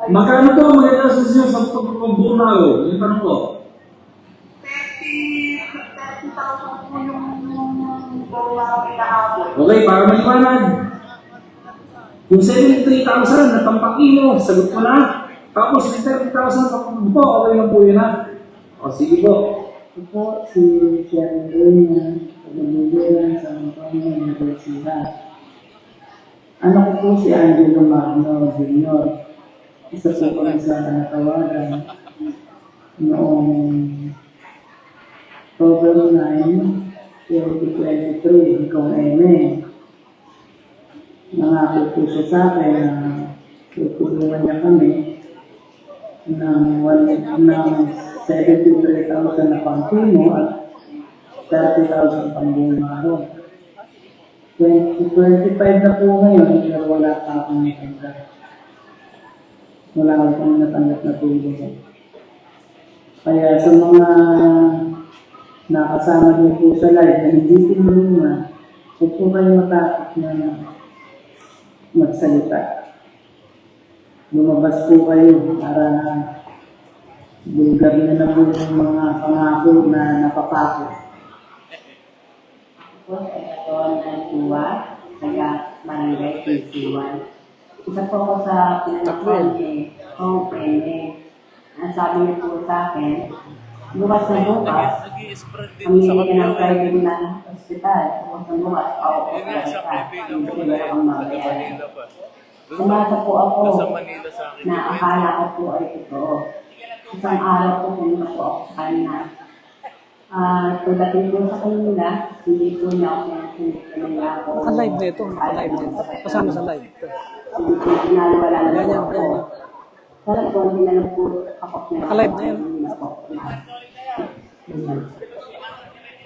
Magkano po ang maganda sa inyo sa pagbubuo na ako? Yung tanong ko. 30,000 po yung kahapon. Okay, para maliwanag. Yung 73,000 na pampakino, sagot ko na. Tapos yung 30,000 pampabuo, okay lang po yun ha? O sige po. Ito po si Sharon Reyna, pagbabubulan sa Antonio Universidad. Ano ko po si Angelo Magno Jr. Isa po kami sa natawagan noong October 9, 2023, kung nangako po siya sa akin na tutulungan niya kami ng 73,000 na pangtimo at 30,000 pangbuong araw. 25 na po ngayon, pero wala pa akong natanggap. Wala akong natanggap na tulong. Kaya sa mga nakasama niyo po sa live na hindi tinulungan, huwag po kayo matakot na magsalita. Lumabas po kayo para bulgar na po yung mga pangako na napapako. Po sa Ikaton ng Tuwa, kaya Barangay PC1. Isa po ako sa pinanakuan ni Hong Pene. Ang sabi niyo po sa akin, bukas na bukas, mamili ka ng private na hospital. Bukas na bukas, ako po ka. Hindi ba akong mabayaran. Sumasa po ako na akala ko po ay totoo. Isang araw po pumunta po ako sa kanina. Pagdating po sa kanila, hindi po niya ako kanila ako. Naka-live na ito. Naka-live na ito. Kasama sa live. Hindi po pinalawala na po ako. Parang po, hindi na lang po ako pinalawala. Naka-live na yun.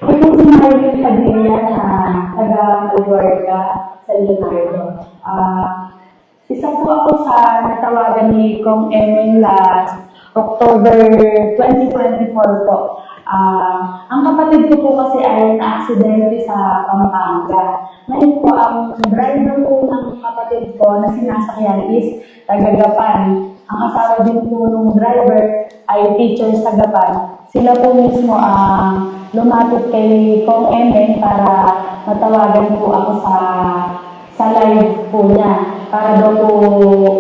Ito si Marilyn Padilla na taga-Alberta sa Leonardo. Isa po ako sa natawagan ni Kong Emil last October 2024 po. Ang kapatid ko po kasi ay na-aksidente sa Pampanga. Ngayon po, ang driver po ng kapatid ko na sinasakyan is taga-Gapan. Ang asawa din po ng driver ay teacher sa Gapan. Sila po mismo lumapit kay Kong Emel para matawagan po ako sa live po niya para daw po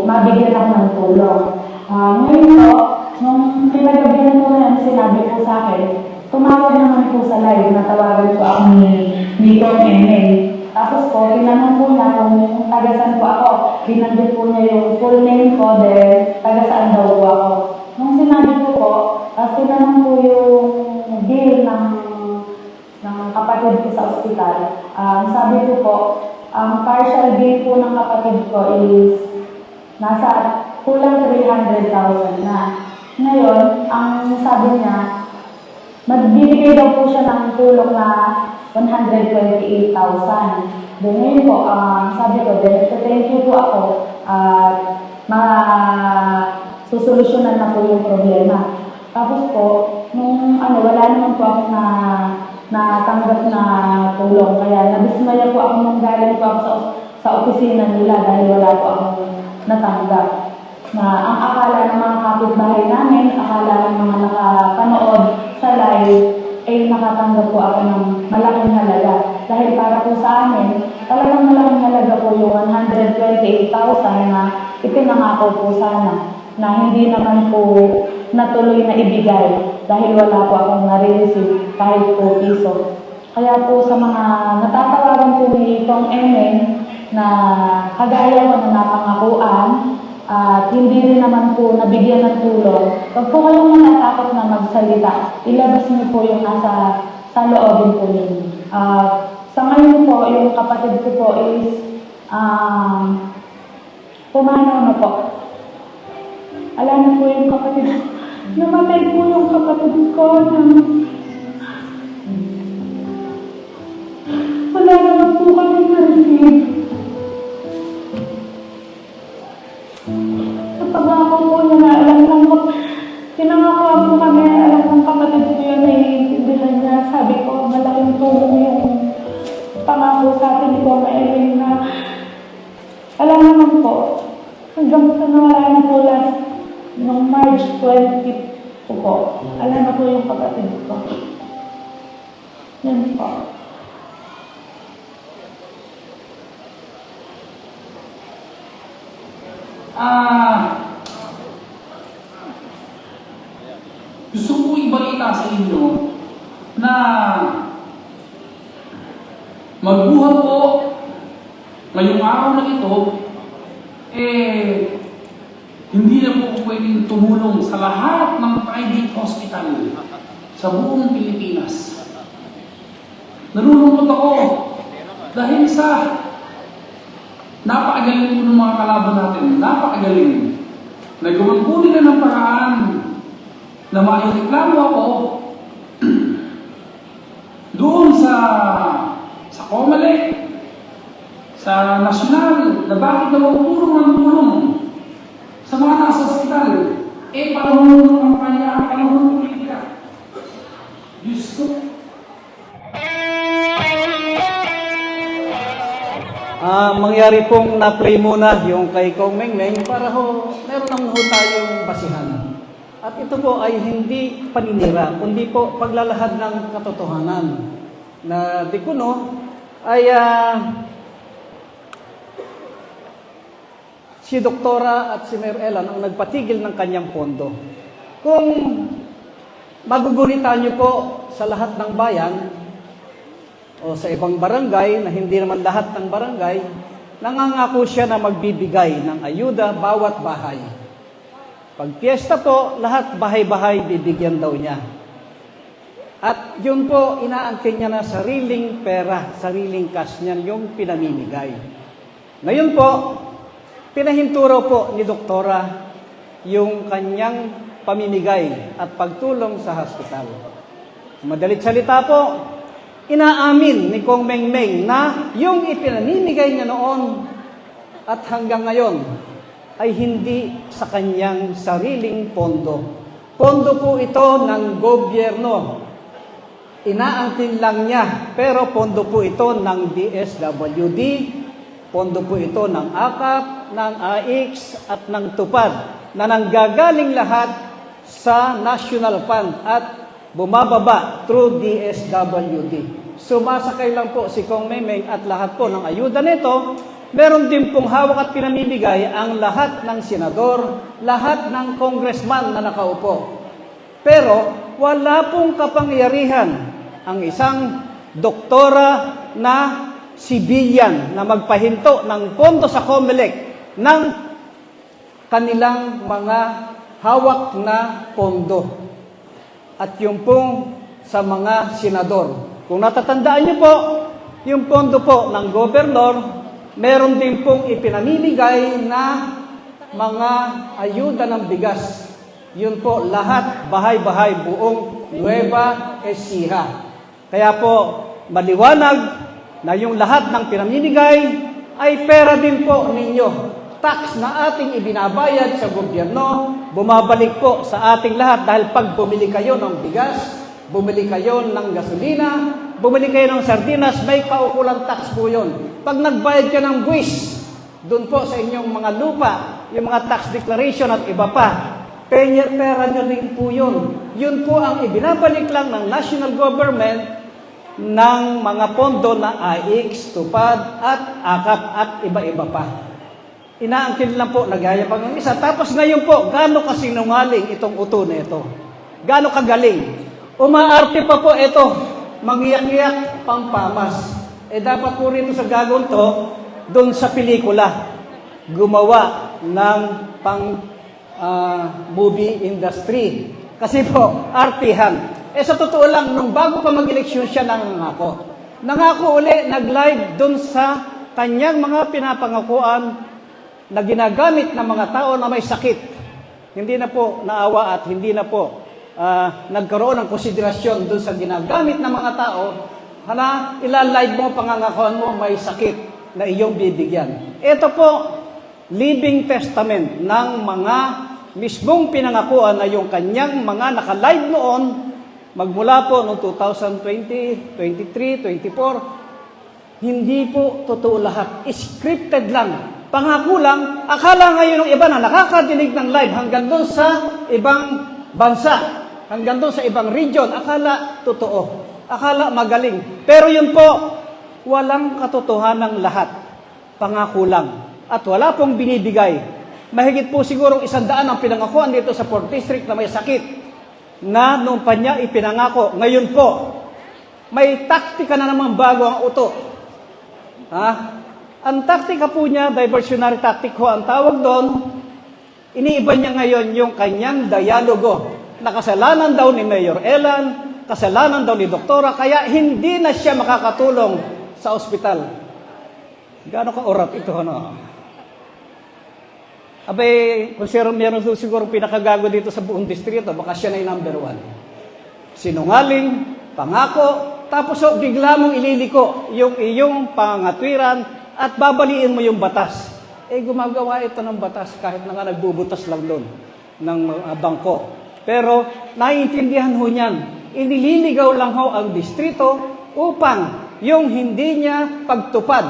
mabigyan ako ng tulong. Ngayon po, nung pinagabihan po na sinabi po sa akin, tumawag naman po sa live, natawagan po ako ni Kong Emel. Tapos po, tinanong po niya kung taga-saan po ako. Binanggit po niya yung full name ko, then taga-saan daw po ako. Nung sinabi ko po, tapos tinanong po yung bill ng kapatid ko sa ospital. Sabi ko po, ang partial bill po ng kapatid ko is nasa kulang 300,000 na. Ngayon, ang sabi niya, magbibigay daw po siya ng tulong na 128,000. Then ngayon po, sabi ko, thank you po ako at susolusyonan na po yung problema. Tapos po, nung wala naman po ako natanggap na tulong. Kaya nabismaya po ako nung galing po ako sa opisina nila dahil wala po akong natanggap. Na ang akala ng mga kapitbahay namin, akala ng mga nakapanood sa live, ay nakatanggap po ako ng malaking halaga. Dahil para po sa amin, talagang malaking halaga po yung 128,000 na ipinangako po sana na hindi naman po natuloy na ibigay dahil wala po akong nare-receive kahit po piso. Kaya po sa mga natatawagan po ni Kong Emel na kagaya ko na napangakuan, at hindi rin naman po nabigyan ng tulong, huwag po kayong natatakot na magsalita. Ilabas niyo po yung nasa sa loobin po ninyo. Sa ngayon po, yung kapatid ko po is pumanaw na po. Alam niyo po yung kapatid ko. Namatay po yung kapatid ko na wala naman po kami na-receive. Pagkakako po niya na alam lang po, pinangako po kami, alam ng kapatid ko yun, naiintindihan niya. Sabi ko, malaking tulong yung pangako sa atin ko na na alam naman po, hanggang sa nawala na po last March 20 po. Alam na po yung kapatid ko. Yan po. Gusto ko ibalita sa inyo na magbuhat po ngayong araw na ito, hindi na po pwedeng tumulong sa lahat ng private hospital sa buong Pilipinas. Nalulungkot ako dahil sa napakagaling po ng mga kalaban natin, napakagaling. Nagawan po nila ng paraan na maireklamo ako doon sa COMELEC, sa nasyonal, na bakit daw tulong ng tulong sa mga nasa ospital. Panahon ng kampanya, panahon ng politika. Diyos ko. Mangyari pong na-play muna yung kay Kong Mengmeng para meron naman tayong basihan. At ito po ay hindi paninira, kundi po paglalahad ng katotohanan na di kuno ay si Doktora at si Mayor Ellen ang nagpatigil ng kanyang pondo. Kung magugunitan niyo po sa lahat ng bayan o sa ibang barangay na hindi naman lahat ng barangay, nangangako siya na magbibigay ng ayuda bawat bahay. Pag piyesta po, lahat bahay-bahay bibigyan daw niya. At yun po, inaangkin niya na sariling pera, sariling cash niya yung pinamimigay. Ngayon po, pinahinturo po ni Doktora yung kanyang pamimigay at pagtulong sa hospital. Madalit salita po, inaamin ni Kong Mengmeng na yung ipinamimigay niya noon at hanggang ngayon ay hindi sa kanyang sariling pondo. Pondo po ito ng gobyerno. Inaangkin lang niya, pero pondo po ito ng DSWD, pondo po ito ng AKAP, ng AIX at ng TUPAD na nanggagaling lahat sa National Fund at bumababa through DSWD. Sumasakay lang po si Kong Mengmeng at lahat po ng ayuda nito. Meron din pong hawak at pinamimigay ang lahat ng senador, lahat ng congressman na nakaupo. Pero wala pong kapangyarihan ang isang doktora na civilian na magpahinto ng pondo sa COMELEC ng kanilang mga hawak na pondo. At yung pong sa mga senador. Kung natatandaan niyo po, yung pondo po ng gobernador, meron din pong ipinamimigay na mga ayuda ng bigas. Yun po, lahat, bahay-bahay, buong Nueva Ecija. Kaya po, maliwanag na yung lahat ng pinamimigay ay pera din po ninyo. Tax na ating ibinabayad sa gobyerno, bumabalik po sa ating lahat dahil pag bumili kayo ng bigas, bumili kayo ng gasolina, bumili kayo ng sardinas, may kaukulang tax po yun. Pag nagbayad ka ng buwis, doon po sa inyong mga lupa, yung mga tax declaration at iba pa, pera nyo rin po yun. Yun po ang ibinabalik lang ng national government ng mga pondo na AIX, TUPAD at AKAP at iba-iba pa. Inaangkin lang po, nagyayabang ng isa. Tapos ngayon po, gaano kasinungaling itong uto na ito? Gaano kagaling? Umaarte pa po ito, mangiyak-iyak, pampamas. Dapat po rin sa gagawin to, doon sa pelikula, gumawa ng movie industry. Kasi po, artihan. Sa totoo lang, nung bago pa mag-eleksyon siya nangako. Nangako uli, nag-live doon sa kanyang mga pinapangakuan na ginagamit ng mga tao na may sakit. Hindi na po naawa at hindi na po nagkaroon ng konsiderasyon doon sa ginagamit ng mga tao, ilalive mo, pangangakuan mo, may sakit na iyong bibigyan. Ito po, living testament ng mga mismong pinangakuan na yung kanyang mga naka-live noon, magmula po noong 2020, 23, 24, hindi po totoo lahat. Scripted lang. Pangako lang, akala ngayon ng iba na nakakadinig ng live hanggang doon sa ibang bansa, hanggang doon sa ibang region, akala totoo, akala magaling. Pero yun po, walang katotohanan ng lahat. Pangako lang. At wala pong binibigay. Mahigit po siguro 100 ang pinangakuan dito sa 4th District na may sakit na noong pa niya ipinangako. Ngayon po, may taktika na naman bago ang uto. Ang taktika po niya, diversionary tactic ho ang tawag doon, iniiba niya ngayon yung kanyang dialogo. Nakasalanan daw ni Mayor Elan, kasalanan daw ni Doktora, kaya hindi na siya makakatulong sa ospital. Gaano ka orat ito, Abay, kung meron siguro pinakagago dito sa buong distrito, baka siya na yung number 1. Sinungaling, pangako, tapos bigla mong ililiko yung iyong pangangatwiran at babaliin mo yung batas. Gumagawa ito ng batas kahit na nga nagbubutas lang doon ng bangko. Pero naiintindihan ho niyan, inililigaw lang ho ang distrito upang yung hindi niya pagtupad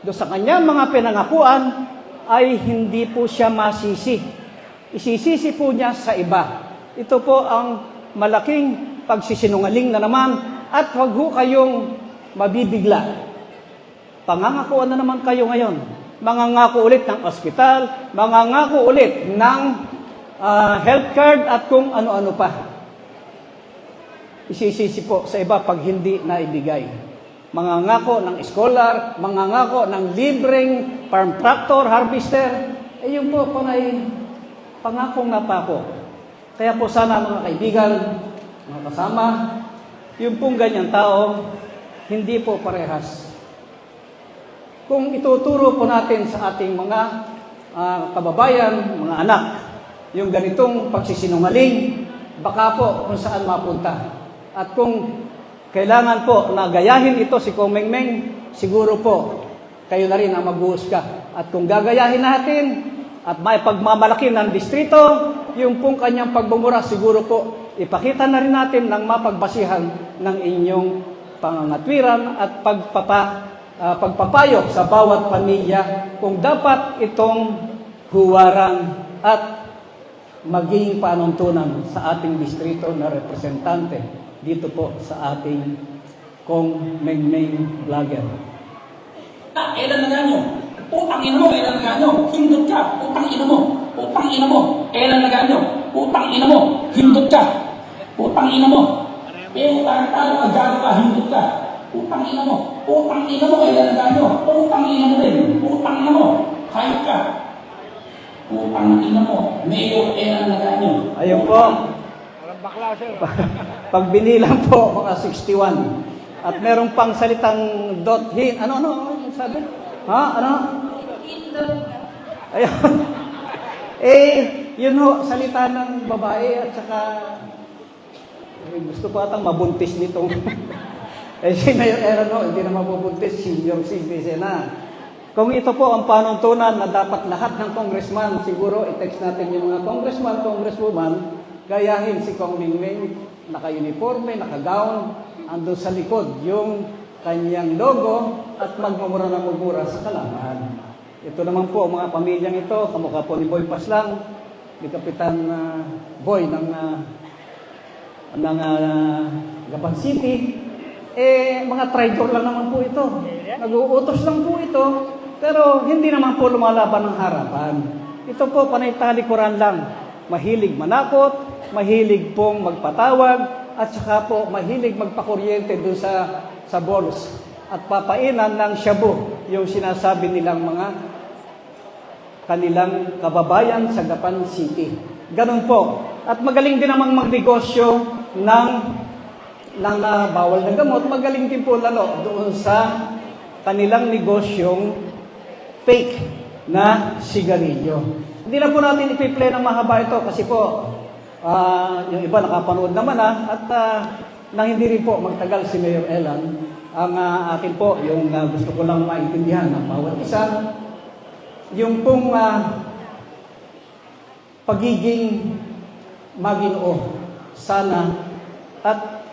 doon sa kanyang mga pinangakuan ay hindi po siya masisi. Isisisi po niya sa iba. Ito po ang malaking pagsisinungaling na naman at huwag ho kayong mabibigla. Pangangakuan na naman kayo ngayon. Mangangako ulit ng ospital, mangangako ulit ng health card at kung ano-ano pa. Isisisi po sa iba pag hindi naibigay. Mangangako ng scholar, mangangako ng libreng farm tractor, harvester. Yun po panay pangakong napako. Kaya po sana mga kaibigan, mga kasama, yung pong ganyang tao, hindi po parehas. Kung ituturo po natin sa ating mga kababayan, mga anak, yung ganitong pagsisinungaling, baka po kung saan mapunta. At kung kailangan po na gayahin ito si Kong Mengmeng, siguro po kayo na rin ang maghuhusga. At kung gagayahin natin at may pagmamalaki ng distrito, yung pong kanyang pagbumura, siguro po ipakita na rin natin ng mapagbasihan ng inyong pangangatwiran at pagpapayo sa bawat pamilya kung dapat itong huwaran at maging panuntunan sa ating distrito na representante dito po sa ating Kong Mengmeng Vlogger. Kailan na ganyo? Putang ina mo, kailan na ganyo? Hindot ka, putang ina mo. Putang ina mo, kailan na ganyo? Putang ina mo, hindot ka. Putang ina mo. Putang talo, agad ka, hindot ka. Putang ina mo. Putang ina mo, kailan na ganyo? Putang ina mo rin. Putang ina mo, hayop ka. Putang ina mo, Mayor Elan na ganyo. Ayun po. Pag binilang po, mga 61. At merong pang salitang dot hin. Ano sabi? Ano? Ayun. Yun ho, salita ng babae at saka gusto ko atang mabuntis nitong si Mayor Elan ho, hindi na mabubuntis, senior citizen na. Kung ito po ang panuntunan na dapat lahat ng congressman, siguro i-text natin yung mga congresswoman, gayahin si Kong Mengmeng, naka-uniforme, naka-gown, andun sa likod yung kanyang logo at magmumura ng magmura sa kalaban. Ito naman po, mga pamilyang ito, kamukha po ni Boy Paslang, ni Kapitan Boy ng Gapan City, mga traitor lang naman po ito. Nag-uutos lang po ito, pero hindi naman po lumalaban ng harapan. Ito po, panay talikuran lang. Mahilig manakot, mahilig pong magpatawag, at saka po mahilig magpakuryente dun sa bolos. At papainan ng shabu, yung sinasabi nilang mga kanilang kababayan sa Gapan City. Ganun po. At magaling din namang magnegosyo ng bawal na gamot. Magaling din po lalo doon sa kanilang negosyong fake na sigarilyo. Hindi na po natin ipi-play ng mahaba ito kasi po yung iba nakapanood naman at nang hindi rin po magtagal si Mayor Elan, ang akin po, yung gusto ko lang maintindihan ng bawat isa, yung pong pagiging maginoo sana at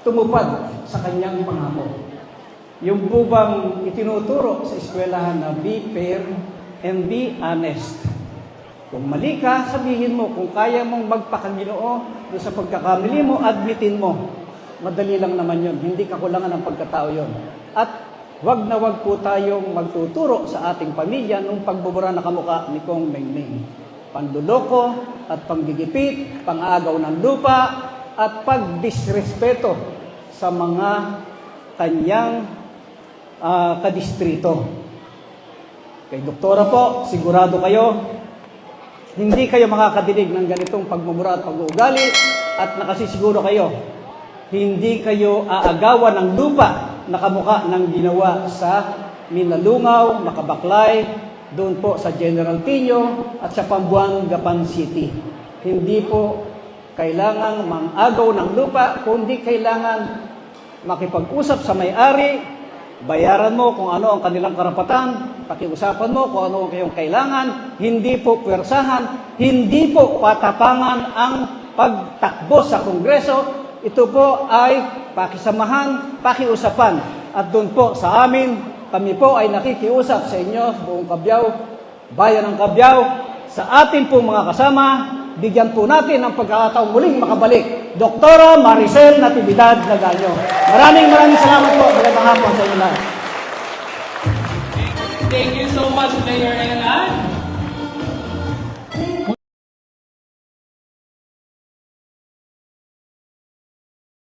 tumupad sa kanyang pangako. Yung po bang itinuturo sa eskwelahan na be fair and be honest. Kung mali ka, sabihin mo. Kung kaya mong magpakaginoo doon sa pagkakamali mo, admitin mo. Madali lang naman yun. Hindi kakulangan ng pagkatao yun. At wag na wag po tayong magtuturo sa ating pamilya nung pagbubura na kamukha ni Kong Mengmeng. Panduloko at panggigipit, pang-agaw ng lupa, at pagdisrespeto sa mga kanyang kadistrito. Kay Doktora po, sigurado kayo, hindi kayo makakadinig ng ganitong pagmumura at pag-uugali at nakasisiguro kayo, hindi kayo aagawan ng lupa na kamukha ng ginawa sa Minalungaw, Makabaklay, doon po sa General Piño at sa Pambuanga, Gapan City. Hindi po kailangan mang-agaw ng lupa, kundi kailangan makipag-usap sa may-ari, bayaran mo kung ano ang kanilang karapatan, pakiusapan mo kung ano ang kayong kailangan, hindi po pwersahan, hindi po patapangan ang pagtakbo sa Kongreso. Ito po ay pakisamahan, pakiusapan. At doon po sa amin, kami po ay nakikiusap sa inyo, buong Cabiao, bayan ng Cabiao, sa atin po mga kasama, bigyan po natin ng pagkakataong muling makabalik. Doktora Maricel Natividad Laganyo. Maraming salamat po. Magandang hapon sa inyo lahat. Thank you so much, Mayor Elan.